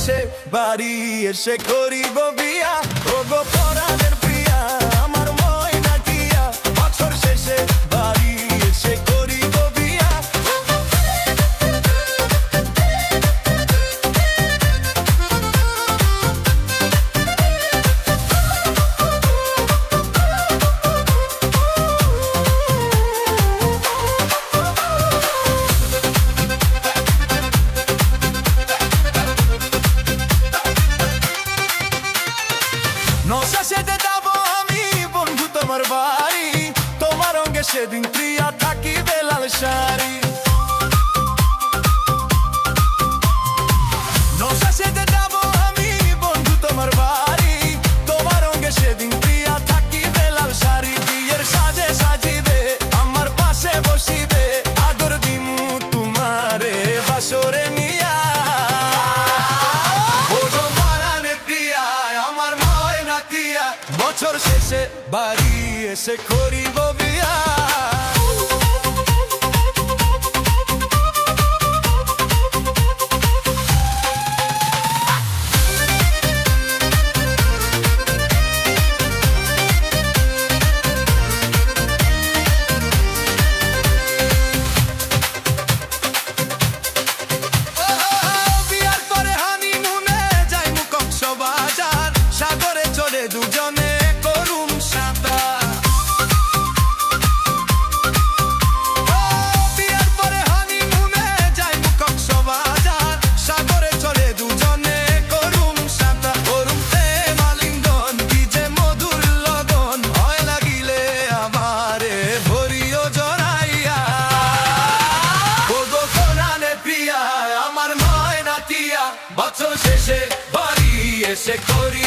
শেষে বাড়ি এসে করিব বিয়া। ওগো পরাণের প্রিয়া আমার ময়না টিয়া, বছর শেষে বাড়ি এসে করিব বিয়া। নশাশেতে যাব আমি বন্ধু তোমার বাড়ি, তোমার অঙ্গে সেদিন প্রিয়া থাকিবে লাল শাড়ি। নশাশেতে যাব আমি বন্ধু তোমার বাড়ি, তোমার অঙ্গে সেদিন প্রিয়া থাকিবে লাল শাড়ি। বিয়ের সাজে সাজিবে আমার পাশে বসিবে, আদর দিমু তোমারে বাসরে নিয়া। ওগো পরাণের প্রিয়া আমার ময়না টিয়া, বছর শেষে বাড়ি এসে করিব বিয়া। বিয়ার পরে হানিমুনে যাইমু কক্সবাজার, সাগরে চড়ে দুজনে করুম সাঁতার। বিয়ার পরে হানিমুনে যাইমু কক্সবাজার, সাগরে চড়ে দুজনে করুম সাঁতার। করুম প্রেম আলিঙ্গন কি যে মধুর লগন, হয় লাগিলে আমারে ভরিও জড়াইয়া। ওগো পরাণের প্রিয়া আমার ময়না টিয়া, বছর শেষে বাড়ি এসে করি